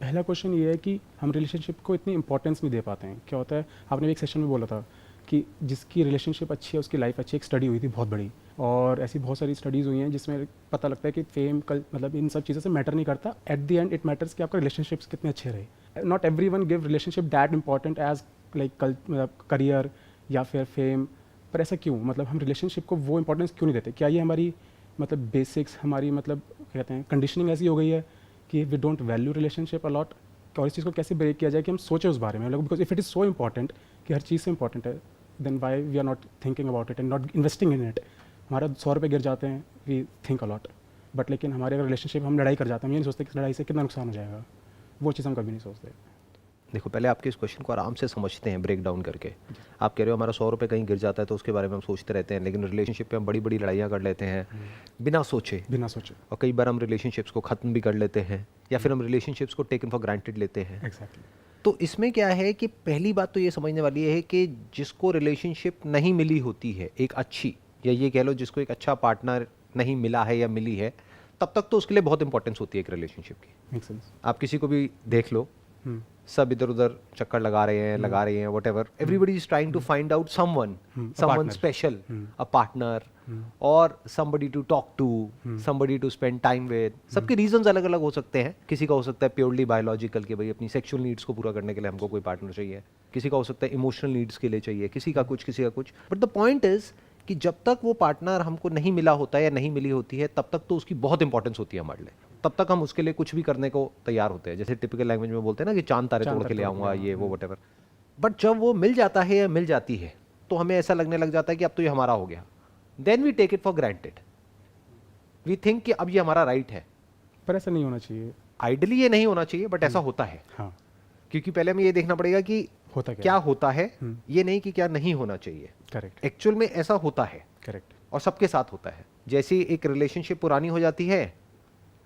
पहला क्वेश्चन ये है कि हम रिलेशनशिप को इतनी इंपॉर्टेंस नहीं दे पाते हैं। क्या होता है, आपने भी एक सेशन में बोला था कि जिसकी रिलेशनशिप अच्छी है उसकी लाइफ अच्छी। एक स्टडी हुई थी बहुत बड़ी, और ऐसी बहुत सारी स्टडीज़ हुई हैं जिसमें पता लगता है कि फेम कल मतलब इन सब चीज़ों से मैटर नहीं करता। At the end it matters कि आपका रिलेशनशिप्स कितने अच्छे रहे। Not every one give relationship that important as like career या फिर फेम। पर ऐसा क्यों, मतलब हम रिलेशनशिप को वो इंपॉर्टेंस क्यों नहीं देते? क्या ये हमारी मतलब बेसिक्स, हमारी मतलब कहते हैं कंडीशनिंग ऐसी हो गई है कि we don't value relationship a lot? और इस चीज़ को कैसे ब्रेक किया जाए कि हम सोचें उस बारे में, मतलब because if it is so important कि हर चीज़ से इंपॉर्टेंट है, then why we are not thinking about it and not investing in it. हमारा 100 रुपये गिर जाते हैं, वी थिंक अलॉट, बट लेकिन हमारे अगर रिलेशनशिप हम लड़ाई कर जाते हैं, हम ये नहीं सोचते कि लड़ाई से कितना नुकसान हो जाएगा। वो चीज़ हम कभी नहीं सोचते। देखो, पहले आपके इस क्वेश्चन को आराम से समझते हैं, ब्रेक डाउन करके। आप कह रहे हो हमारा 100 रुपये कहीं गिर जाता है तो उसके बारे में हम सोचते रहते हैं, लेकिन रिलेशनशिप पे हम बड़ी बड़ी लड़ाइयाँ कर लेते हैं बिना सोचे। और कई बार हम रिलेशनशिप्स को ख़त्म भी कर लेते हैं, या फिर हम रिलेशनशिप्स को टेकन फॉर ग्रांटेड लेते हैं। एग्जैक्टली। तो इसमें क्या है कि पहली बात तो ये समझने वाली है कि जिसको रिलेशनशिप नहीं मिली होती है एक अच्छी, या ये कह लो जिसको एक अच्छा पार्टनर नहीं मिला है या मिली है, तब तक तो उसके लिए बहुत इंपॉर्टेंस होती है एक रिलेशनशिप की। Make sense. आप किसी को भी देख लो, सब इधर उधर चक्कर लगा रहे हैं, लगा रही हैं, whatever, everybody is trying to find out someone special, a partner, और somebody to talk to, somebody to spend time with। सबके रीजंस अलग अलग हो सकते हैं। किसी का हो सकता है प्योरली बायोलॉजिकल के भाई अपनी सेक्सुअल नीड्स को पूरा करने के लिए हमको कोई पार्टनर चाहिए, किसी का हो सकता है इमोशनल नीड्स के लिए चाहिए, किसी का कुछ, किसी का कुछ। बट द पॉइंट इज कि जब तक वो पार्टनर हमको नहीं मिला होता है या नहीं मिली होती है, तब तक तो उसकी बहुत इंपॉर्टेंस होती है हमारे लिए। तब तक हम उसके लिए कुछ भी करने को तैयार होते हैं, जैसे टिपिकल लैंग्वेज में बोलते हैं ना कि चांद तारे तोड़ के ले आऊंगा, ये वो व्हाटएवर। बट जब वो मिल जाता है या मिल जाती है, तो हमें ऐसा लगने लग जाता है कि अब तो ये हमारा हो गया। Then we take it for granted. We think कि अब ये हमारा राइट है। पर ऐसा नहीं होना चाहिए। आइडली ये नहीं होना चाहिए, बट ऐसा होता है। हाँ। क्योंकि पहले हमें ये देखना पड़ेगा कि होता क्या होता है, ये नहीं कि क्या नहीं होना चाहिए। करेक्ट। एक्चुअल में ऐसा होता है। करेक्ट। और सबके साथ होता है। जैसे ही एक रिलेशनशिप पुरानी हो जाती है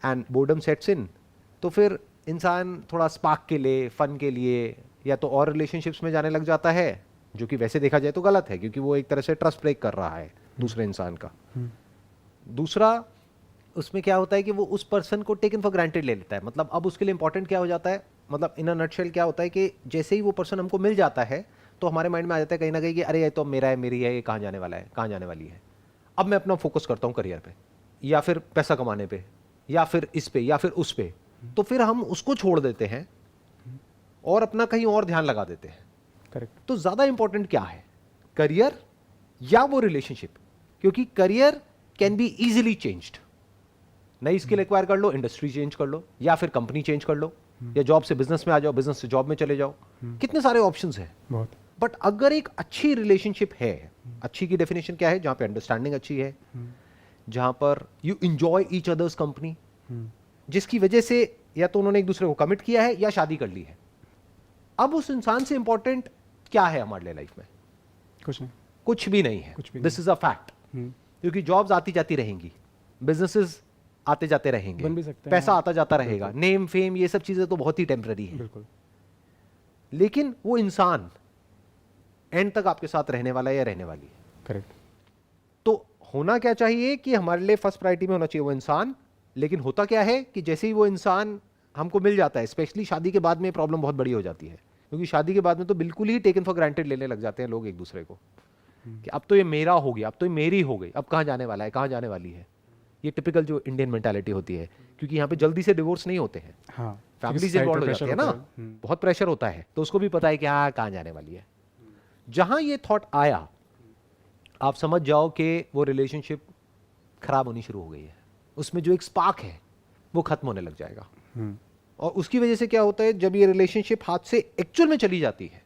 एंड बोर्डम सेट्स इन, तो फिर इंसान थोड़ा स्पार्क के लिए, फन के लिए, या तो और रिलेशनशिप्स में जाने लग जाता है, जो कि वैसे देखा जाए तो गलत है, क्योंकि वो एक तरह से ट्रस्ट ब्रेक कर रहा है दूसरे इंसान का। दूसरा, उसमें क्या होता है कि वो उस पर्सन को टेकन फॉर ग्रांटेड ले लेता है। मतलब अब उसके लिए इंपॉर्टेंट क्या हो जाता है, मतलब इन अ नटशेल क्या होता है कि जैसे ही वो पर्सन हमको मिल जाता है, तो हमारे माइंड में आ जाता है कहीं ना कहीं कि अरे ये तो मेरा है, मेरी है, ये कहाँ जाने वाला है, कहाँ जाने वाली है। अब मैं अपना फोकस करता हूँ करियर पे, या फिर पैसा कमाने पे, या फिर इस पे, या फिर उस पे। तो फिर हम उसको छोड़ देते हैं और अपना कहीं और ध्यान लगा देते हैं। करेक्ट। तो ज्यादा इंपॉर्टेंट क्या है, करियर या वो रिलेशनशिप? क्योंकि career can be easily changed. नई स्किल एक्वायर कर लो, इंडस्ट्री चेंज कर लो, या फिर कंपनी चेंज कर लो, या जॉब से बिजनेस में आ जाओ, बिजनेस से जॉब में चले जाओ। कितने सारे ऑप्शंस हैं। बहुत। बट अगर एक अच्छी रिलेशनशिप है, अच्छी की डेफिनेशन क्या है, जहां पे अंडरस्टैंडिंग अच्छी है, जहां पर you enjoy each others company, जिसकी वजह से या तो उन्होंने एक दूसरे को कमिट किया है या शादी कर ली है। अब उस इंसान से इंपॉर्टेंट क्या है हमारे लिए लाइफ में? कुछ नहीं। कुछ भी नहीं है। This is a fact. क्योंकि जॉब्स आती जाती रहेंगी, बिजनेसेस आते जाते रहेंगे, बन भी सकते हैं, पैसा आता जाता रहेगा, नेम फेम ये सब चीजें तो बहुत ही टेम्पररी है। बिल्कुल। लेकिन वो इंसान एंड तक आपके साथ रहने वाला है या रहने वाली है। करेक्ट। तो होना क्या चाहिए कि हमारे लिए फर्स्ट प्रायोरिटी में होना चाहिए वो इंसान। लेकिन होता क्या है कि जैसे ही वो इंसान हमको मिल जाता है, स्पेशली शादी के बाद में प्रॉब्लम बहुत बड़ी हो जाती है। क्योंकि शादी के बाद में तो बिल्कुल ही टेकन फॉर ग्रांटेड लेने लग जाते हैं लोग एक दूसरे को, कि अब तो ये मेरा हो गया, अब तो ये मेरी हो गई, अब कहाँ जाने वाला है, कहाँ जाने वाली है। ये टिपिकल जो इंडियन मेंटालिटी होती है, क्योंकि यहाँ पे जल्दी से डिवोर्स नहीं होते हैं। हाँ। फैमिली से इन्वॉल्व हो जाती है ना, बहुत प्रेशर होता है, तो उसको भी पता है कि हाँ कहाँ जाने वाली है। जहां ये थॉट आया, आप समझ जाओ कि वो रिलेशनशिप खराब होनी शुरू हो गई है। उसमें जो एक स्पार्क है वो खत्म होने लग जाएगा। और उसकी वजह से क्या होता है, जब ये रिलेशनशिप हाथ से एक्चुअल में चली जाती है,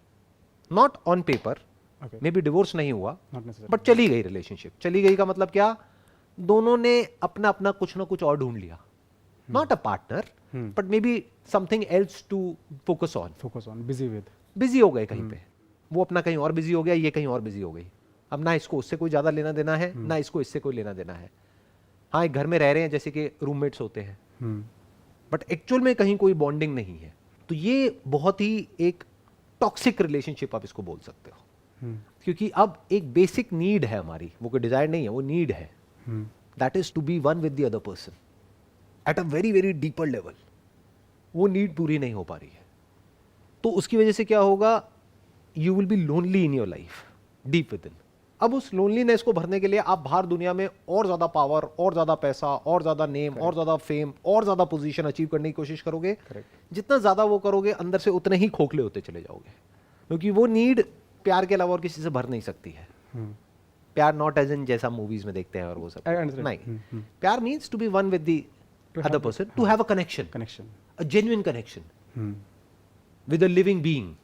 not on paper, may be divorce नहीं हुआ, बट चली गई रिलेशनशिप। चली गई का मतलब क्या, दोनों ने अपना अपना कुछ ना कुछ और ढूंढ लिया। Not a partner, but may be something else to focus on, busy हो गए कहीं पे। वो अपना कहीं और बिजी हो गया, ये कहीं और बिजी हो गई। अब ना इसको उससे कोई ज्यादा लेना देना है, ना इसको इससे कोई लेना देना है। हाँ, एक घर में रह रहे हैं जैसे कि रूममेट्स होते हैं, बट एक्चुअल में कहीं कोई बॉन्डिंग नहीं है। तो ये बहुत ही एक टॉक्सिक रिलेशनशिप आप इसको बोल सकते हो। क्योंकि अब एक बेसिक नीड है हमारी, वो कोई डिजायर नहीं है, वो नीड है, that is to be one with the other person at a very very deeper level. वो नीड पूरी नहीं हो पा रही है, तो उसकी वजह से क्या होगा, you will be lonely in your life deep with in. अब उस लोनलीनेस को भरने के लिए आप बाहर दुनिया में और ज्यादा पावर, और ज्यादा पैसा, और ज्यादा नेम, और ज्यादा फेम, और ज्यादा पोजीशन अचीव करने की कोशिश करोगे। जितना ज्यादा वो करोगे अंदर से उतने ही खोखले होते चले जाओगे, क्योंकि वो नीड प्यार के अलावा और किसी से भर नहीं सकती है। प्यार नॉट एज इन जैसा मूवीज में देखते हैं और वो सब नहीं, प्यार means to be one with the other person, to have a connection, a genuine connection with a living being.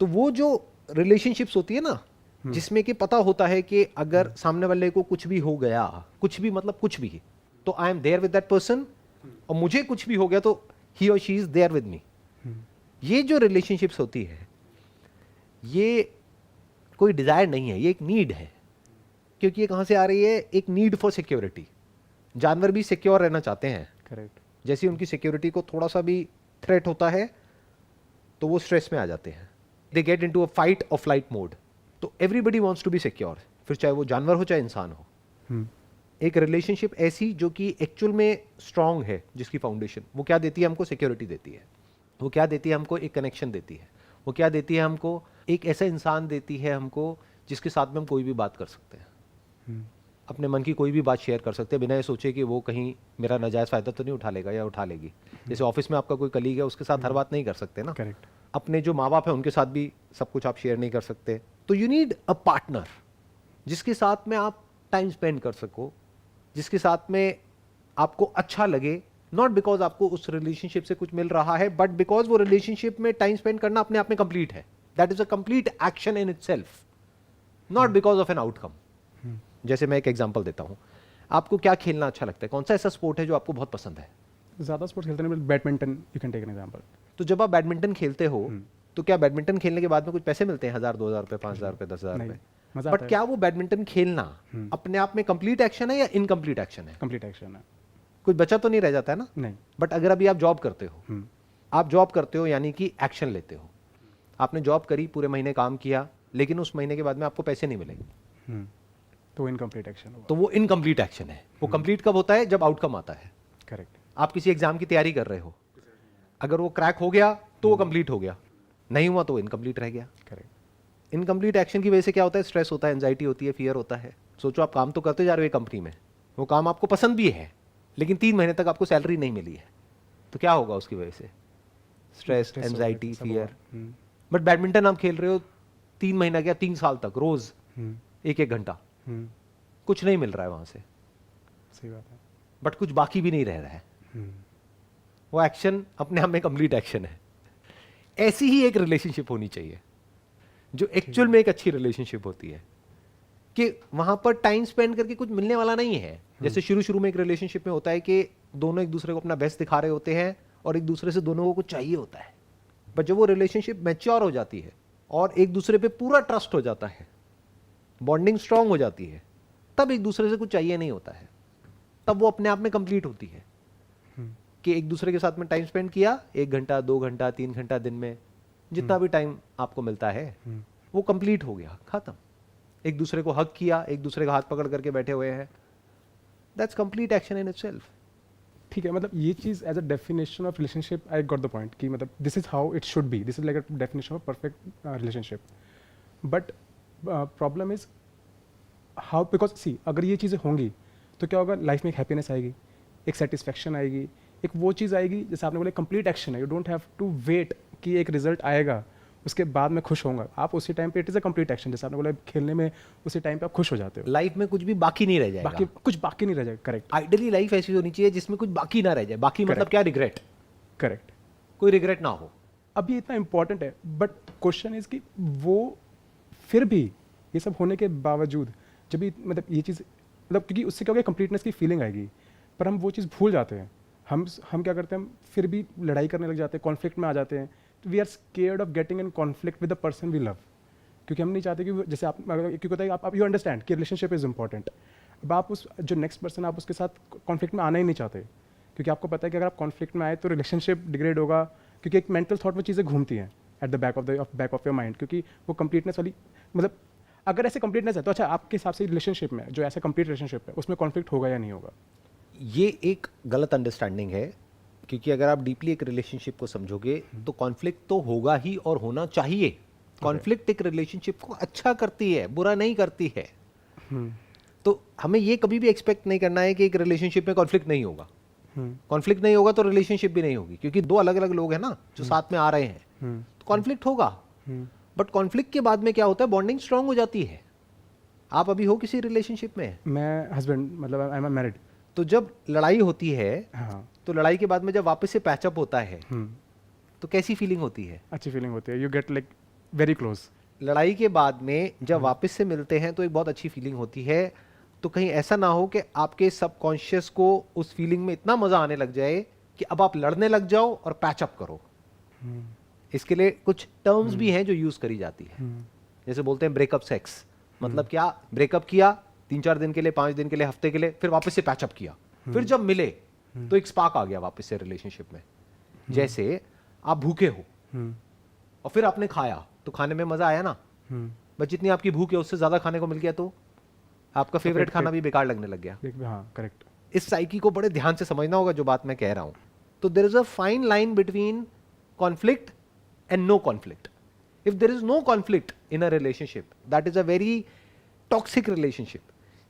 तो वो जो रिलेशनशिप्स होती है ना, जिसमें कि पता होता है कि अगर सामने वाले को कुछ भी हो गया, कुछ भी मतलब कुछ भी, तो I am there with that person, और मुझे कुछ भी हो गया तो ही और she is there with me. ये जो रिलेशनशिप्स होती है, ये कोई डिजायर नहीं है, ये एक नीड है। क्योंकि ये कहां से आ रही है, एक नीड फॉर सिक्योरिटी। जानवर भी सिक्योर रहना चाहते हैं, करेक्ट। जैसे उनकी सिक्योरिटी को थोड़ा सा भी थ्रेट होता है तो वो स्ट्रेस में आ जाते हैं, they get into a fight और फ्लाइट मोड। तो everybody wants to be secure, फिर चाहे वो जानवर हो चाहे इंसान हो। एक रिलेशनशिप ऐसी जो कि एक्चुअल में स्ट्रांग है, जिसकी फाउंडेशन वो क्या देती है हमको, सिक्योरिटी देती है। वो क्या देती है हमको, एक कनेक्शन देती है। वो क्या देती है हमको, एक ऐसा इंसान देती है हमको जिसके साथ में हम कोई भी बात कर सकते हैं, अपने मन की कोई भी बात शेयर कर सकते हैं, बिना ये सोचे कि वो कहीं मेरा नाजायज फायदा तो नहीं उठा लेगा या उठा लेगी। जैसे ऑफिस में आपका कोई कलीग है, उसके साथ हर बात नहीं कर सकते ना, करेक्ट। अपने जो माँ बाप है उनके साथ भी सब कुछ आप शेयर नहीं कर सकते। तो यू नीड अ पार्टनर जिसके साथ में आप टाइम स्पेंड कर सको, जिसके साथ में आपको अच्छा लगे, नॉट बिकॉज आपको उस रिलेशनशिप से कुछ मिल रहा है, बट बिकॉज वो रिलेशनशिप में टाइम स्पेंड करना अपने आप में कंप्लीट है। That is a complete action in itself, not because of an outcome. जैसे मैं एक एग्जांपल देता हूं, आपको क्या खेलना अच्छा लगता है, कौन सा ऐसा स्पोर्ट है जो आपको बहुत पसंद है? ज़्यादा स्पोर्ट्स खेलते नहीं, badminton you can take an example. तो जब आप बैडमिंटन खेलते हो तो क्या बैडमिंटन खेलने के बाद में कुछ पैसे मिलते हैं, 1000 2000 रुपए, 5000 रुपए, 10,000 रुपए? बट क्या वो बैडमिंटन खेलना अपने आप में कंप्लीट एक्शन है या इनकम्प्लीट एक्शन है? कंप्लीट एक्शन है। कुछ बचा तो नहीं रह जाता है ना? नहीं। बट अगर अभी आप जॉब करते हो, आप जॉब करते हो यानी कि एक्शन लेते हो। आपने जॉब करी, पूरे महीने काम किया, लेकिन उस महीने के बाद में आपको पैसे नहीं मिलेंगे, तो इनकम्प्लीट एक्शन होगा। तो वो इनकम्प्लीट एक्शन है। वो कंप्लीट कब होता है, जब आउटकम आता है। करेक्ट। आप किसी एग्जाम की तैयारी कर रहे हो, अगर वो क्रैक हो गया तो वो कंप्लीट हो गया, नहीं हुआ तो इनकम्प्लीट रह गया। करेक्ट। इनकम्प्लीट एक्शन की वजह से क्या होता है, स्ट्रेस होता है, एंजाइटी होती है, फियर होता है। सोचो आप काम तो करते जा रहे हो कंपनी में, वो काम आपको पसंद भी है, लेकिन 3 महीने तक आपको सैलरी नहीं मिली है, तो क्या होगा उसकी वजह से? Stress, anxiety, fear. But badminton आप खेल रहे हो 3 महीना क्या 3 साल तक, रोज 1-1 घंटा, कुछ नहीं मिल रहा है वहां से, सही बात है, बट कुछ बाकी भी नहीं रह रहा है। वो एक्शन अपने आप में कंप्लीट एक्शन है। ऐसी ही एक रिलेशनशिप होनी चाहिए जो एक्चुअल में एक अच्छी रिलेशनशिप होती है, कि वहां पर टाइम स्पेंड करके कुछ मिलने वाला नहीं है। जैसे शुरू शुरू में एक रिलेशनशिप में होता है कि दोनों एक दूसरे को अपना बेस्ट दिखा रहे होते हैं और एक दूसरे से दोनों को कुछ चाहिए होता है। बट जब वो रिलेशनशिप मैच्योर हो जाती है और एक दूसरे पे पूरा ट्रस्ट हो जाता है, बॉन्डिंग स्ट्रांग हो जाती है, तब एक दूसरे से कुछ चाहिए नहीं होता है, तब वो अपने आप में कंप्लीट होती है। कि एक दूसरे के साथ में टाइम स्पेंड किया, 1 घंटा 2 घंटा 3 घंटा दिन में, जितना भी टाइम आपको मिलता है, वो कंप्लीट हो गया, खत्म। एक दूसरे को हक किया, एक दूसरे का हाथ पकड़ करके बैठे हुए हैं, that's complete action in itself. ठीक है, मतलब ये चीज़ as a definition of relationship I got the point कि मतलब this is how it should be, this is like a definition of perfect relationship. But problem is how, because see अगर ये चीज़ें होंगी तो क्या होगा, लाइफ में एक हैप्पीनेस आएगी, एक सेटिस्फैक्शन आएगी, एक वो चीज़ आएगी जैसे आपने बोला कंप्लीट एक्शन है, you don't have to wait कि एक रिजल्ट आएगा उसके बाद मैं खुश होऊंगा। आप उसी टाइम पे it is a complete action, जैसे आपने बोला खेलने में उसी टाइम पे आप खुश हो जाते हो, लाइफ में कुछ भी बाकी नहीं रह जाएगा, बाकी कुछ बाकी नहीं रह जाएगा। करेक्ट। आइडियली लाइफ ऐसी होनी चाहिए जिसमें कुछ बाकी ना रह जाए। बाकी मतलब क्या, रिग्रेट। करेक्ट, कोई रिग्रेट ना हो। अब ये इतना इंपॉर्टेंट है, बट क्वेश्चन इज कि वो फिर भी ये सब होने के बावजूद जब भी मतलब ये चीज़ मतलब क्योंकि उससे क्या होगा, कंप्लीटनेस की फीलिंग आएगी, पर हम वो चीज़ भूल जाते हैं। हम क्या करते हैं, हम फिर भी लड़ाई करने लग जाते हैं, कॉन्फ्लिक्ट में आ जाते हैं। We are scared of getting in conflict with the person we love, क्योंकि हम नहीं चाहते कि जैसे आप क्योंकि होता है आप यू अंडरस्टैंड कि रिलेशनशिप इज इंपॉर्टेंट। अब आप उस जो नेक्स्ट पर्सन आप उसके साथ कॉन्फ्लिक्ट में आना ही नहीं चाहते, क्योंकि आपको पता है कि अगर आप कॉन्फ्लिक्ट में आए तो रिलेशनशिप डिग्रेड होगा, क्योंकि एक मेंटल थॉट वो चीज़ें घूमती हैं at the back of your mind, क्योंकि वो कंप्लीटनेस वाली मतलब अगर ऐसे कंप्लीटनेस है तो अच्छा आपके हिसाब से रिलेशनशिप में जो ऐसा कंप्लीट रिलेशनशिप है उसमें कॉन्फ्लिक्ट होगा या नहीं होगा? ये एक गलत अंडरस्टैंडिंग है। क्योंकि अगर आप डीपली एक रिलेशनशिप को समझोगे तो कॉन्फ्लिक्ट तो होगा ही और होना चाहिए। कॉन्फ्लिक्ट एक रिलेशनशिप को अच्छा करती है, बुरा नहीं करती है। तो हमें ये कभी भी एक्सपेक्ट नहीं करना है कि एक रिलेशनशिप में कॉन्फ्लिक्ट नहीं होगा। कॉन्फ्लिक्ट नहीं होगा तो रिलेशनशिप भी नहीं होगी, क्योंकि दो अलग अलग लोग हैं ना जो साथ में आ रहे हैं, तो कॉन्फ्लिक्ट होगा। बट कॉन्फ्लिक्ट के बाद में क्या होता है, बॉन्डिंग स्ट्रांग हो जाती है। आप अभी हो किसी रिलेशनशिप में? मैं हस्बैंड, मतलब आई एम मैरिड। तो जब लड़ाई होती है, हाँ, तो लड़ाई के बाद में जब वापस से पैचअप होता है तो कैसी फीलिंग होती है? अच्छी फीलिंग होती है, you get like very close. लड़ाई के बाद में जब वापस से मिलते हैं तो एक बहुत अच्छी फीलिंग होती है। तो कहीं ऐसा ना हो कि आपके सबकॉन्शियस को उस फीलिंग में इतना मजा आने लग जाए कि अब आप लड़ने लग जाओ और पैचअप करो। इसके लिए कुछ टर्म्स भी हैं जो यूज करी जाती है, जैसे बोलते हैं ब्रेकअप सेक्स। मतलब क्या, ब्रेकअप किया 3-4 दिन के लिए, 5 दिन के लिए, हफ्ते के लिए, फिर वापस से पैचअप किया, फिर जब मिले तो एक स्पार्क आ गया वापस से रिलेशनशिप में। जैसे आप भूखे हो और फिर आपने खाया तो खाने में मजा आया ना, बस जितनी आपकी भूख है उससे ज्यादा खाने को मिल गया तो आपका फेवरेट खाना भी बेकार लगने लग गया। हाँ, करेक्ट। इस साइकी को बड़े ध्यान से समझना होगा जो बात मैं कह रहा हूं। तो there is a fine line between conflict and no conflict. If there is no conflict in a relationship, that is a very toxic relationship.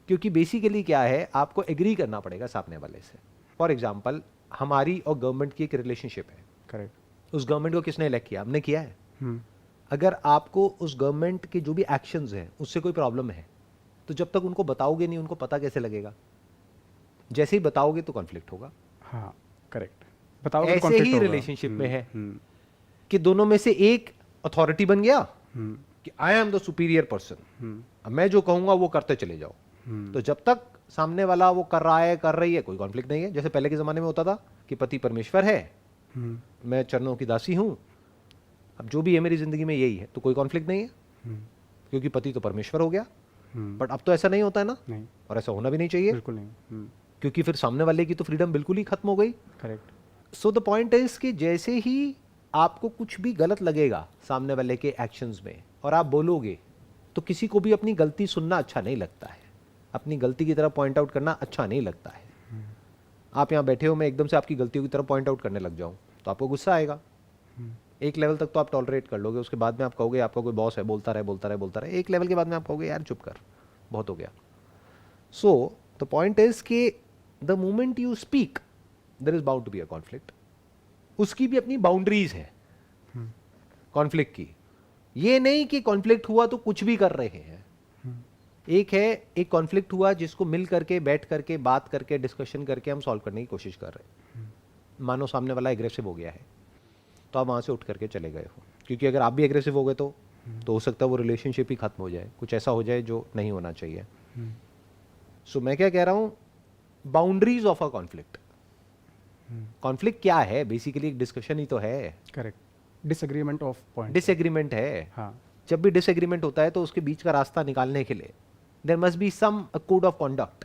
क्योंकि बेसिकली क्या है, आपको एग्री करना पड़ेगा सामने वाले से। फॉर एग्जाम्पल, हमारी और गवर्नमेंट की एक रिलेशनशिप है। करेक्ट। उस गवर्नमेंट को किसने इलेक्ट किया? हमने किया है। अगर आपको उस गवर्नमेंट के जो भी एक्शंस हैं उससे कोई प्रॉब्लम है, तो जब तक उनको बताओगे नहीं, उनको पता कैसे लगेगा? जैसे ही बताओगे तो कॉन्फ्लिक्ट होगा। हाँ, करेक्ट। बताओ। ऐसे ही रिलेशनशिप में है कि दोनों में से एक अथॉरिटी बन गया कि I am the superior person, अब मैं जो कहूंगा वो करते चले जाओ। तो जब तक सामने वाला वो कर रहा है, कर रही है, कोई कॉन्फ्लिक्ट नहीं है। जैसे पहले के जमाने में होता था कि पति परमेश्वर है, मैं चरणों की दासी हूं, अब जो भी है मेरी जिंदगी में यही है, तो कोई कॉन्फ्लिक्ट नहीं है क्योंकि पति तो परमेश्वर हो गया। बट अब तो ऐसा नहीं होता है ना, नहीं, और ऐसा होना भी नहीं चाहिए, बिल्कुल नहीं। क्योंकि फिर सामने वाले की तो फ्रीडम बिल्कुल ही खत्म हो गई। Correct. So the point is कि जैसे ही आपको कुछ भी गलत लगेगा सामने वाले के एक्शंस में और आप बोलोगे, तो किसी को भी अपनी गलती सुनना अच्छा नहीं लगता है, अपनी गलती की तरफ पॉइंट आउट करना अच्छा नहीं लगता है। आप यहाँ बैठे हो, मैं एकदम से आपकी गलतियों की तरफ पॉइंट आउट करने लग जाऊं तो आपको गुस्सा आएगा। एक लेवल तक तो आप टॉलरेट कर लोगे, उसके बाद में आप कहोगे आपका कोई बॉस है, बोलता रहे बोलता रहे बोलता रहे। एक लेवल के बाद में आप कहोगे यार चुप कर, बहुत हो गया। सो द पॉइंट इज कि the moment you speak there is bound to be a conflict. उसकी भी अपनी बाउंड्रीज है कॉन्फ्लिक्ट की। ये नहीं कि कॉन्फ्लिक्ट हुआ तो कुछ भी कर रहे हैं। एक है, एक कॉन्फ्लिक्ट हुआ जिसको मिल करके, बैठ करके, बात करके, डिस्कशन करके हम सॉल्व करने की कोशिश कर रहे हैं। मानो सामने वाला एग्रेसिव हो गया है तो आप वहां से उठ करके चले गए हो, क्योंकि अगर आप भी एग्रेसिव हो गए तो हो सकता है वो रिलेशनशिप ही खत्म हो जाए, कुछ ऐसा हो जाए जो नहीं होना चाहिए। सो मैं क्या कह रहा हूं, boundaries of a conflict. Conflict क्या है? बेसिकली एक डिस्कशन ही तो है। Correct. Disagreement of point. Disagreement है। हाँ। जब भी डिसएग्रीमेंट होता है तो उसके बीच का रास्ता निकालने के लिए there must be some code of conduct,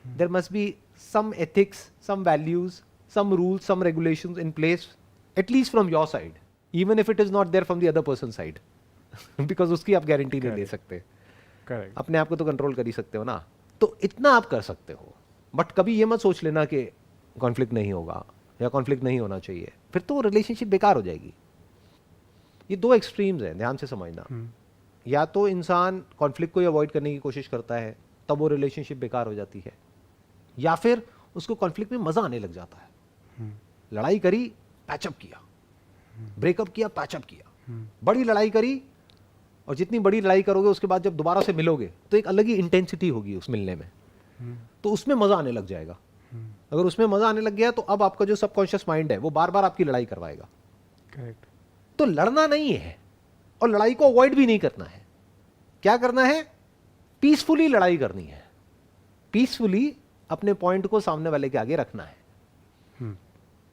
there must be some ethics, some values, some rules, some regulations in place, at least from your side, even if it is not there from the other person side, because उसकी आप guarantee नहीं ले सकते। Correct. अपने आप को तो control कर ही सकते हो ना, तो इतना आप कर सकते हो। बट कभी ये मत सोच लेना कि कॉन्फ्लिक्ट नहीं होगा या कॉन्फ्लिक्ट नहीं होना चाहिए, फिर तो रिलेशनशिप बेकार हो जाएगी। ये दो एक्सट्रीम्स हैं, ध्यान से समझना। या तो इंसान कॉन्फ्लिक्ट को अवॉइड करने की कोशिश करता है, तब वो रिलेशनशिप बेकार हो जाती है, या फिर उसको कॉन्फ्लिक्ट में मजा आने लग जाता है। लड़ाई करी, पैचअप किया, ब्रेकअप किया, पैचअप किया, बड़ी लड़ाई करी, और जितनी बड़ी लड़ाई करोगे उसके बाद जब दोबारा से मिलोगे तो एक अलग ही इंटेंसिटी होगी उस मिलने में, तो उसमें मजा आने लग जाएगा। अगर उसमें मजा आने लग गया तो अब आपका जो सबकॉन्शियस माइंड है वो बार बार आपकी लड़ाई करवाएगा। करेक्ट। तो लड़ना नहीं है और लड़ाई को अवॉइड भी नहीं करना है। क्या करना है? पीसफुली लड़ाई करनी है, पीसफुली अपने पॉइंट को सामने वाले के आगे रखना है।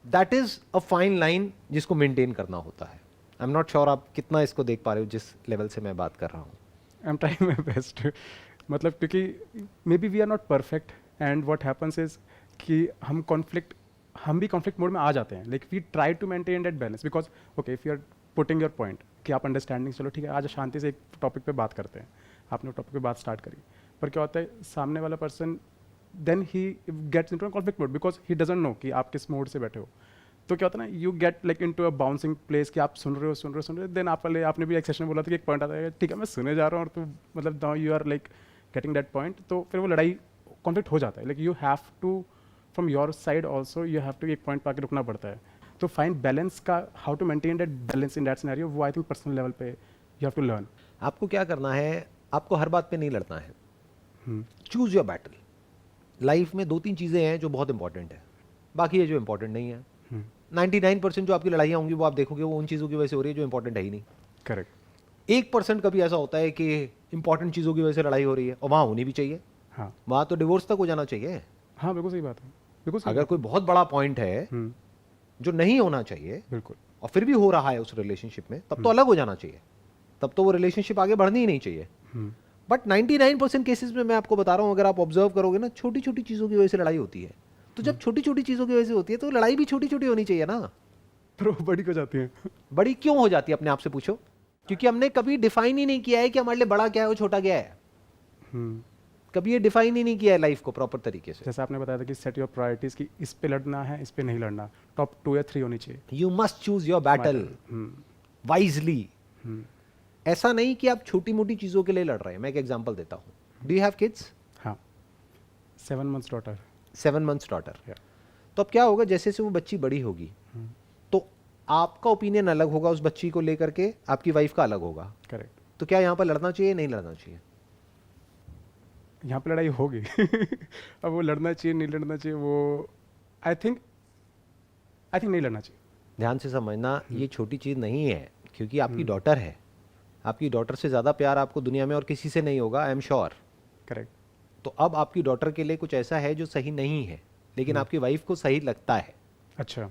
That is a fine line जिसको मेंटेन करना होता है। आई एम नॉट श्योर आप कितना इसको देख पा रहे हो जिस लेवल से मैं बात कर रहा हूं। I am trying my best. मतलब क्योंकि may be we are not perfect, and what happens is कि हम भी कॉन्फ्लिक्ट मोड में आ जाते हैं, like we try to maintain that balance, because okay if you are putting your point कि आप अंडरस्टैंडिंग, चलो ठीक है आज शांति से एक टॉपिक पे बात करते हैं, आपने टॉपिक पे बात स्टार्ट करी, पर क्या होता है सामने वाला person then he gets into a conflict mode because he doesn't know कि आप किस मोड से बैठे हो। तो क्या होता है ना, you get like into a bouncing place कि आप सुन रहे हो देन आपने भी एक सेशन में बोला था कि एक पॉइंट आता है, ठीक है मैं सुने जा रहा हूँ और तू मतलब now you are like getting that point, तो फिर वो लड़ाई कॉन्फ्लिक्ट हो जाता है। Like you have to from your side also you have to एक पॉइंट पर आके रुकना पड़ता है। तो फाइंड बैलेंस का, how to maintain that balance in that scenario, वो आई थिंक पर्सनल लेवल पे यू हैव टू लर्न। आपको क्या करना है, आपको हर बात पे नहीं लड़ना है, चूज योर बैटल। लाइफ में 2-3 चीज़ें हैं जो बहुत इंपॉर्टेंट है, बाकी ये जो इंपॉर्टेंट नहीं है। 99% जो आपकी लड़ाइयाँ होंगी वो आप देखोगे वो उन चीज़ों की वजह से हो रही है जो इंपॉर्टेंट है ही नहीं। करेक्ट। 1% कभी ऐसा होता है कि इंपॉर्टेंट चीज़ों की वजह से लड़ाई हो रही है, और वहाँ होनी भी चाहिए। हाँ वहाँ तो डिवोर्स तक हो जाना चाहिए। हाँ बिल्कुल सही बात है, बिल्कुल सही अगर कोई बहुत बड़ा पॉइंट है जो नहीं होना चाहिए बिल्कुल। और फिर भी हो रहा है उस रिलेशनशिप में, तब तो अलग हो जाना चाहिए, तब तो वो रिलेशनशिप आगे बढ़नी ही नहीं चाहिए। बट 99% केसेस में मैं आपको बता रहा हूँ, अगर आप ऑब्जर्व करोगे ना, छोटी छोटी चीज़ों की वजह से लड़ाई होती है। तो जब छोटी छोटी चीज़ों की वजह से होती है तो लड़ाई भी छोटी छोटी होनी चाहिए ना। पर वो बड़ी हो जाती है। बड़ी क्यों हो जाती है अपने आप से पूछो। क्योंकि हमने कभी डिफाइन ही नहीं किया है कि हमारे लिए बड़ा क्या है और छोटा क्या है। कभी ये डिफाइन ही नहीं किया है लाइफ को प्रॉपर तरीके से। जैसे आपने बताया था कि सेट योर प्रायोरिटीज, कि इस पे लड़ना है इस पे नहीं लड़ना, टॉप 2 या 3 होनी चाहिए। You must choose your battle wisely. ऐसा नहीं कि आप छोटी मोटी चीज़ों के लिए लड़ रहे हैं। मैं एक एग्जांपल देता हूँ। Do you have kids? हाँ, 7 months डॉटर। 7 months daughter. तो अब क्या होगा, जैसे से वो बच्ची बड़ी होगी तो आपका ओपिनियन अलग होगा उस बच्ची को लेकर के, आपकी वाइफ का अलग होगा। करेक्ट। तो क्या यहाँ पर लड़ना चाहिए, नहीं लड़ना चाहिए? यहाँ पे लड़ाई होगी। अब वो लड़ना चाहिए नहीं लड़ना चाहिए, वो आई थिंक नहीं लड़ना चाहिए। ध्यान से समझना, ये छोटी चीज़ नहीं है, क्योंकि आपकी डॉटर है। आपकी डॉटर से ज़्यादा प्यार आपको दुनिया में और किसी से नहीं होगा, आई एम श्योर। करेक्ट। तो अब आपकी डॉटर के लिए कुछ ऐसा है जो सही नहीं है, लेकिन आपकी वाइफ को सही लगता है। अच्छा।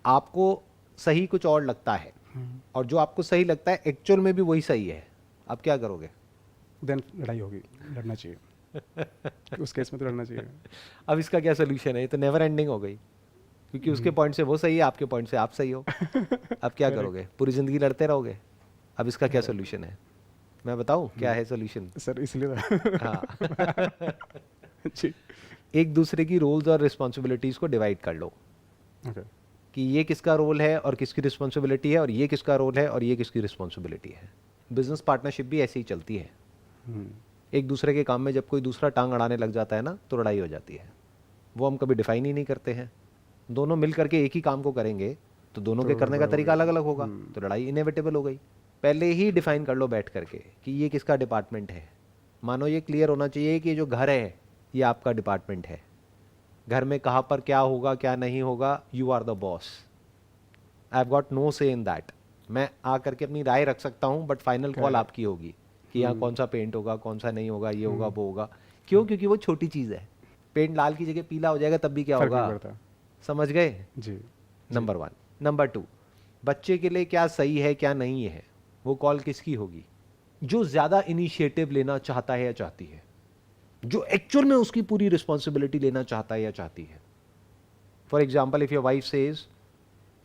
आपको सही कुछ और लगता है, और जो आपको सही लगता है एक्चुअल में भी वही सही है। आप क्या करोगे? देन लड़ाई होगी, लड़ना चाहिए। उस केस में तो लड़ना चाहिए। अब इसका क्या सोल्यूशन है? ये तो नेवर एंडिंग हो गई, क्योंकि उसके पॉइंट से वो सही है, आपके पॉइंट से आप सही हो। अब क्या करोगे? पूरी जिंदगी लड़ते रहोगे। अब इसका क्या सोल्यूशन है? मैं बताऊं क्या है सोल्यूशन? सर इसलिए हाँ। जी। एक दूसरे की रोल्स और रिस्पॉन्सिबिलिटीज को डिवाइड कर लो। ओके। कि ये किसका रोल है और किसकी रिस्पॉन्सिबिलिटी है, और ये किसका रोल है और ये किसकी रिस्पॉन्सिबिलिटी है। बिजनेस पार्टनरशिप भी ऐसे ही चलती है। एक दूसरे के काम में जब कोई दूसरा टांग अड़ाने लग जाता है ना, तो लड़ाई हो जाती है। वो हम कभी डिफाइन ही नहीं करते हैं। दोनों मिल करके एक ही काम को करेंगे तो दोनों के करने का तरीका अलग अलग होगा, तो लड़ाई इनएविटेबल हो गई। पहले ही डिफाइन कर लो बैठ करके कि ये किसका डिपार्टमेंट है। मानो ये क्लियर होना चाहिए कि जो घर है ये आपका डिपार्टमेंट है। घर में कहाँ पर क्या होगा क्या नहीं होगा, you are the boss. I have got no say in that. मैं आ करके अपनी राय रख सकता हूँ, बट फाइनल कॉल आपकी होगी कि यहाँ कौन सा पेंट होगा, कौन सा नहीं होगा, ये होगा वो होगा। क्यों? क्योंकि वो छोटी चीज़ है। पेंट लाल की जगह पीला हो जाएगा तब भी क्या होगा? समझ गए जी? नंबर 1। नंबर 2, बच्चे के लिए क्या सही है क्या नहीं है, वो कॉल किसकी होगी? जो ज़्यादा इनिशिएटिव लेना चाहता है या चाहती है, जो एक्चुअल में उसकी पूरी रिस्पॉन्सिबिलिटी लेना चाहता है या चाहती है। For example, if your wife says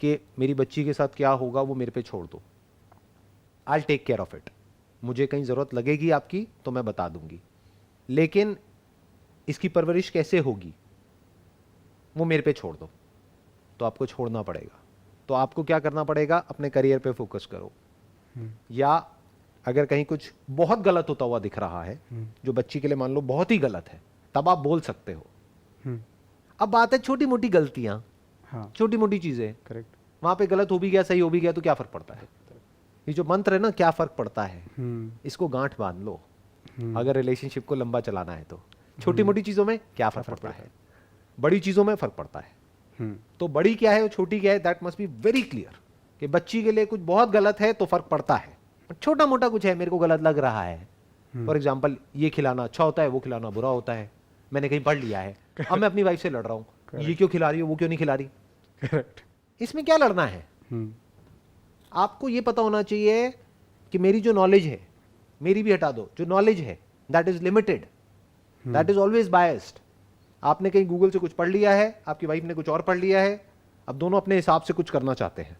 कि मेरी बच्ची के साथ क्या होगा वो मेरे पे छोड़ दो, I will take care of it. मुझे कहीं ज़रूरत लगेगी आपकी तो मैं बता दूंगी, लेकिन इसकी परवरिश कैसे होगी वो मेरे पे छोड़ दो। तो आपको छोड़ना पड़ेगा। तो आपको क्या करना पड़ेगा? अपने करियर पे फोकस करो। या अगर कहीं कुछ बहुत गलत होता हुआ दिख रहा है, जो बच्ची के लिए मान लो बहुत ही गलत है, तब आप बोल सकते हो। अब बात है छोटी मोटी गलतियां, छोटी मोटी चीजें। करेक्ट। वहां पे गलत हो भी गया, सही हो भी गया, तो क्या फर्क पड़ता है? ये जो मंत्र है ना, क्या फर्क पड़ता है, इसको गांठ बांध लो। अगर रिलेशनशिप को लंबा चलाना है तो छोटी मोटी चीजों में क्या फर्क पड़ता है, बड़ी चीजों में फर्क पड़ता है। तो बड़ी क्या है और छोटी क्या है, that must be very clear. कि बच्ची के लिए कुछ बहुत गलत है तो फर्क पड़ता है, छोटा मोटा कुछ है मेरे को गलत लग रहा है। फॉर एग्जाम्पल, ये खिलाना अच्छा होता है, वो खिलाना बुरा होता है, मैंने कहीं पढ़ लिया है। अब मैं अपनी वाइफ से लड़ रहा हूँ, ये क्यों खिला रही हो, वो क्यों नहीं खिला रही। करेक्ट। इसमें क्या लड़ना है? आपको ये पता होना चाहिए कि मेरी जो नॉलेज है, मेरी भी हटा दो, जो नॉलेज है that is limited, that is always biased. आपने कहीं गूगल से कुछ पढ़ लिया है, आपकी वाइफ ने कुछ और पढ़ लिया है, अब दोनों अपने हिसाब से कुछ करना चाहते हैं।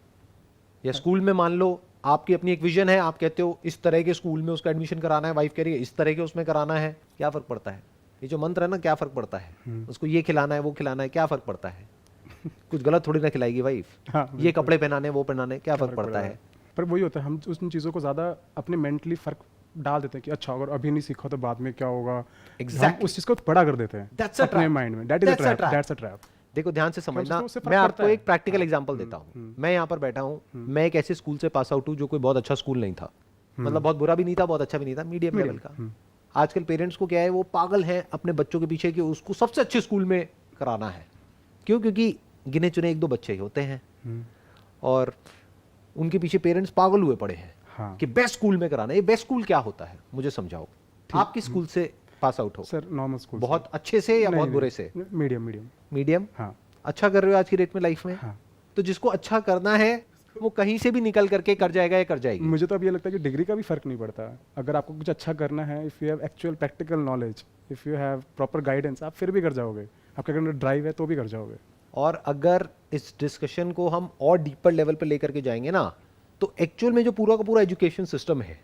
या स्कूल में मान लो आपकी अपनी एक विजन है, आप कहते हो इस तरह के स्कूल में उसका एडमिशन कराना है, वाइफ कह रही है इस तरह के उसमें कराना है, क्या फर्क पड़ता है? ये जो मंत्र है ना, क्या फर्क पड़ता है? उसको ये खिलाना है, वो खिलाना है, क्या फर्क पड़ता है? कुछ गलत थोड़ी ना खिलाएगी वाइफ। हाँ, ये बिल्कुल। कपड़े पहनाने वो पहनाने क्या फर्क पड़ता है। पर वही होता है, हम उन चीज़ों को ज़्यादा अपने मेंटली फ़र्क डाल देते हैं कि अच्छा अगर अभी नहीं सीखा तो बाद में क्या होगा। Exactly. हम उस चीज़ को बड़ा कर देते हैं That's a अपने trap. माइंड में। That is a That's a trap, trap. That's a trap. देखो ध्यान से समझना, उससे फर्क मैं पड़ता आपको है। एक प्रैक्टिकल हाँ, एग्जांपल देता हूँ। मैं यहाँ पर बैठा हूँ, मैं एक ऐसे स्कूल से पास आउट हूँ जो कोई बहुत अच्छा स्कूल नहीं था, मतलब बहुत बुरा भी नहीं था बहुत अच्छा भी नहीं था, मीडियम लेवल का। आजकल पेरेंट्स को क्या है, वो पागल हैं अपने बच्चों के पीछे कि उसको सबसे अच्छे स्कूल में कराना है। क्यों? क्योंकि गिने चुने एक दो बच्चे ही होते हैं और उनके पीछे पेरेंट्स पागल हुए पड़े हैं हाँ। कि बेस्ट स्कूल में कराना है। ये बेस्ट स्कूल क्या होता है मुझे समझाओ। आप किस स्कूल से पास आउट हो? Sir normal school. बहुत अच्छे से या बहुत बुरे से? Medium medium. मीडियम। हाँ अच्छा कर रहे हो आज की डेट में लाइफ में? हाँ। तो जिसको अच्छा करना है वो कहीं से भी निकल करके कर जाएगा या कर जाएगी। मुझे तो अब ये लगता है कि डिग्री का भी फर्क नहीं पड़ता। अगर आपको कुछ अच्छा करना है, if you have actual practical knowledge, if you have proper guidance, आप फिर भी कर जाओगे। आपके अंदर ड्राइव है तो भी कर जाओगे। और अगर इस डिस्कशन को हम और डीपर लेवल पे लेकर के जाएंगे ना, तो एक्चुअल में जो पूरा का पूरा एजुकेशन सिस्टम है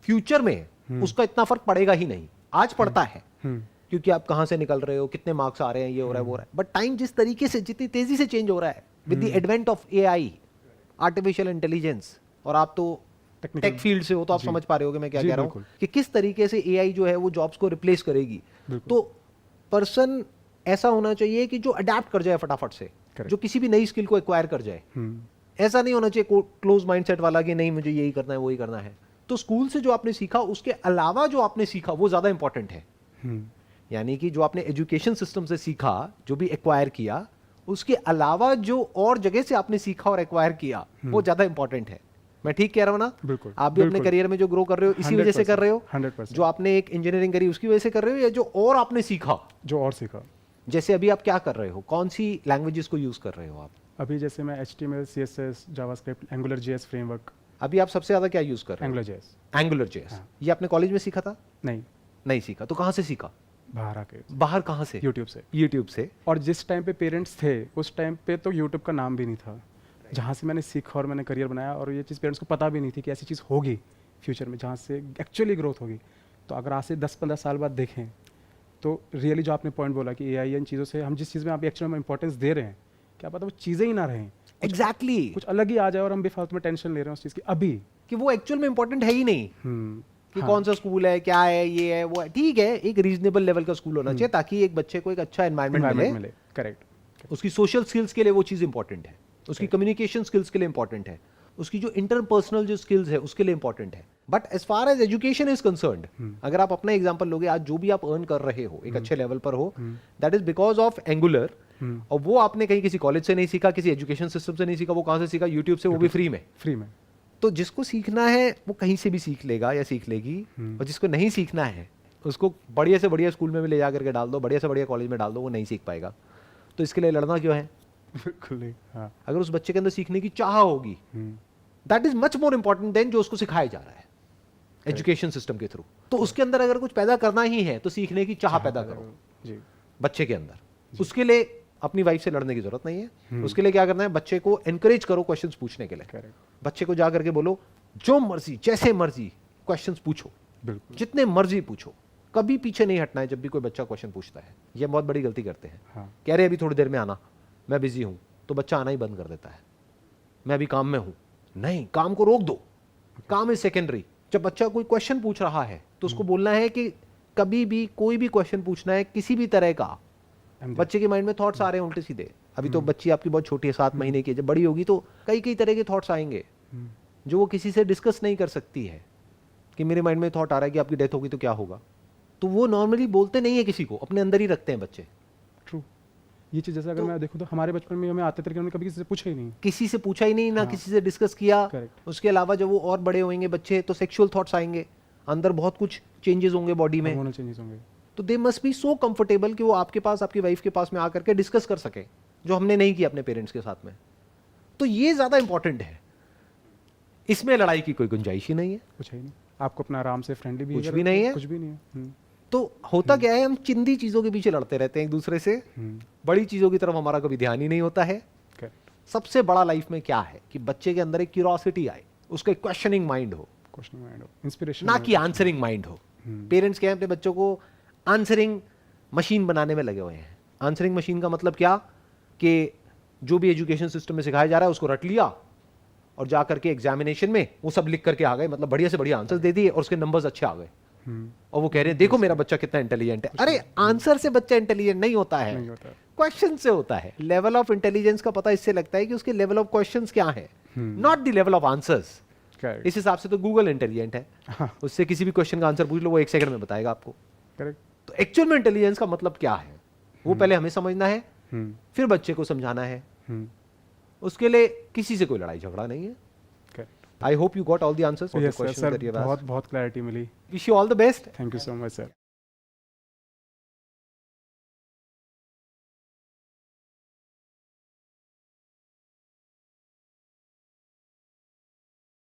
फ्यूचर में उसका इतना फर्क पड़ेगा ही नहीं। आज पड़ता है क्योंकि आप कहाँ से निकल रहे हो, कितने मार्क्स आ रहे हैं, ये हो रहा है वो हो रहा है। बट टाइम जिस तरीके से, जितनी तेजी से चेंज हो रहा है with the advent of AI, artificial intelligence, और आप तो टेक फील्ड से हो तो आप समझ पा रहे होगे मैं क्या कह रहा हूँ कि किस तरीके से एआई जो है वो जॉब्स को रिप्लेस करेगी। तो पर्सन ऐसा होना चाहिए कि जो अडेप्ट कर जाए फटाफट से, जो किसी भी नई स्किल को एक्वायर कर जाए। ऐसा नहीं होना चाहिए क्लोज माइंडसेट वाला कि नहीं मुझे यही करना है वही करना है। तो स्कूल से जो आपने सीखा उसके अलावा जो आपने सीखा वो ज्यादा इंपॉर्टेंट है। यानी कि जो आपने एजुकेशन सिस्टम से सीखा, जो भी एक्वायर किया, उसके अलावा जो और जगह से आपने सीखा और एक्वायर किया वो ज्यादा इंपॉर्टेंट है। मैं ठीक कह रहा हूं ना? बिल्कुल। आप भी अपने करियर में जो ग्रो कर रहे हो इसी वजह से कर रहे हो? 100%। जो आपने एक इंजीनियरिंग करी उसकी वजह से कर रहे हो, या जो और आपने सीखा? जो और सीखा। जैसे अभी आप क्या कर रहे हो, कौन सी लैंग्वेजेस को यूज कर रहे हो आप? अभी जैसे मैं HTML, CSS, JavaScript, angular JS framework. अभी आप सबसे ज्यादा क्या यूज कर रहे हो? Angular JS। Angular JS। ये आपने कॉलेज में सीखा था? नहीं नहीं सीखा। तो कहां से सीखा? बाहर आके। बाहर कहां से? यूट्यूब से। यूट्यूब से। और जिस टाइम पे पेरेंट्स थे उस टाइम पे तो यूट्यूब का नाम भी नहीं था। जहाँ से मैंने सीखा और मैंने करियर बनाया, और ये चीज़ पेरेंट्स को पता भी नहीं थी कि ऐसी चीज़ होगी फ्यूचर में जहाँ से एक्चुअली ग्रोथ होगी। तो अगर आज से 10-15 साल बाद देखें तो रियली जो आपने पॉइंट बोला कि AI इन चीज़ों से हम जिस चीज़ में आप एक्चुअली में इंपॉर्टेंस दे रहे हैं, क्या पता वो चीज़ें ही ना रहें, एग्जैक्टली कुछ अलग ही आ जाए और हम बेफालतू में टेंशन ले रहे हैं उस चीज़ की अभी। कि वो एक्चुअल में इंपॉर्टेंट है ही नहीं कि कौन सा स्कूल है, क्या है, ये है वो है। ठीक है, एक रीजनेबल लेवल का स्कूल होना चाहिए ताकि एक बच्चे को एक अच्छा एनवायरनमेंट मिले। करेक्ट। उसकी सोशल स्किल्स के लिए वो चीज इंपॉर्टेंट है, उसकी कम्युनिकेशन स्किल्स के लिए इंपॉर्टेंट है, उसकी जो इंटरपर्सनल जो स्किल्स है उसके लिए इंपॉर्टेंट है। But as far as education is concerned, अगर आप अपना एग्जांपल लोगे, आज जो भी आप अर्न कर रहे हो एक अच्छे लेवल पर हो, that is because of angular. और वो आपने कहीं किसी कॉलेज से नहीं सीखा, किसी एजुकेशन सिस्टम से नहीं सीखा, वो कहां से सीखा? यूट्यूब से, वो भी फ्री में। तो जिसको सीखना है वो कहीं से भी सीख लेगा या सीख लेगी, और जिसको नहीं सीखना है उसको बढ़िया से बढ़िया स्कूल में भी ले जा करके डाल दो, बढ़िया से बढ़िया कॉलेज में डाल दो, वो नहीं सीख पाएगा। तो इसके लिए लड़ना क्यों है? बिल्कुल नहीं। हाँ। अगर उस बच्चे के अंदर सीखने की चाह होगी, that is much more important than जो उसको सिखाया जा रहा है एजुकेशन सिस्टम के थ्रू। तो उसके अंदर अगर कुछ पैदा करना ही है तो सीखने की चाह पैदा करो जी। बच्चे के अंदर। उसके लिए अपनी वाइफ से लड़ने की जरूरत नहीं है। उसके लिए क्या करना है, बच्चे को एनकरेज करो क्वेश्चंस पूछने के लिए। बच्चे को जा करके बोलो जो मर्जी जैसे मर्जी क्वेश्चंस पूछो, जितने मर्जी पूछो, कभी पीछे नहीं हटना है जब भी कोई बच्चा क्वेश्चन पूछता है। ये बहुत बड़ी गलती करते हैं। हाँ। कह रहे अभी थोड़ी देर में आना, मैं बिजी हूं, तो बच्चा आना ही बंद कर देता है। मैं अभी काम में हूं, नहीं, काम को रोक दो, काम इज सेकेंडरी। जब बच्चा कोई क्वेश्चन पूछ रहा है तो उसको बोलना है कि कभी भी कोई भी क्वेश्चन पूछना है किसी भी तरह का, बच्चे के माइंड में थॉट्स आ रहे हैं उल्टे सीधे। अभी तो बच्ची आपकी बहुत छोटी है, 7 महीने की, जब बड़ी होगी तो कई कई तरह के थॉट्स आएंगे जो वो किसी से डिस्कस नहीं कर सकती है। कि मेरे माइंड में थॉट आ रहा है कि आपकी डेथ होगी तो क्या होगा, तो वो नॉर्मली बोलते नहीं है किसी को, अपने अंदर ही रखते हैं बच्चे। ट्रू। ये चीज़ जैसे अगर मैं देखूँ तो हमारे बचपन में हमें आते थे लेकिन हमने कभी किसी से पूछा ही नहीं, किसी से पूछा ही नहीं, ना किसी से डिस्कस किया। उसके अलावा जब वो और बड़े होंगे बच्चे तो सेक्सुअल थॉट्स आएंगे, अंदर बहुत कुछ चेंजेस होंगे बॉडी में, हार्मोनल चेंजेस होंगे। तो they must be so comfortable कि वो आपके पास, आपकी वाइफ के पास में आकर के डिस्कस कर सके, जो हमने नहीं किया अपने पेरेंट्स के साथ में। तो ये ज्यादा इंपॉर्टेंट है, इसमें लड़ाई की कोई गुंजाइश ही नहीं है। कुछ है नहीं, आपको अपना आराम से फ्रेंडली भी कुछ भी नहीं है, कुछ भी नहीं है। तो होता क्या है, हम चिंदी चीजों के पीछे लड़ते रहते हैं एक दूसरे से, बड़ी चीजों की तरफ हमारा कभी ध्यान ही नहीं होता है। सबसे बड़ा लाइफ में क्या है कि बच्चे के अंदर एक क्यूरियोसिटी आए, उसका एक क्वेश्चनिंग माइंड हो, इंस्पिरेशन, ना कि आंसरिंग माइंड हो। पेरेंट्स क्या है, अपने बच्चों को आंसरिंग मशीन बनाने में लगे हुए हैं। आंसरिंग मशीन का मतलब क्या? कि जो भी एजुकेशन सिस्टम में सिखाया जा रहा है उसको रट लिया और जा करके एग्जामिनेशन में वो सब लिख करके आ गए, मतलब बढ़िया से बढ़िया आंसर दे दिए और उसके नंबर्स अच्छे आ गए और वो कह रहे हैं देखो मेरा बच्चा कितना इंटेलिजेंट है। अरे आंसर से बच्चा इंटेलिजेंट नहीं होता है, क्वेश्चन से होता है। लेवल ऑफ इंटेलिजेंस का पता इससे लगता है कि उसके लेवल ऑफ क्वेश्चंस क्या है, not the level of answers. इस हिसाब से तो गूगल इंटेलिजेंट है, उससे किसी भी क्वेश्चन का आंसर पूछ लो वो 1 सेकंड में बताएगा आपको। करेक्ट। तो एक्चुअल में इंटेलिजेंस का मतलब क्या है वो पहले हमें समझना है, फिर बच्चे को समझाना है। उसके लिए किसी से कोई लड़ाई झगड़ा नहीं है। I hope you got all the answers for the questions that you have asked. बहुत क्लैरिटी मिली। Wish you all the best. Thank you so much sir.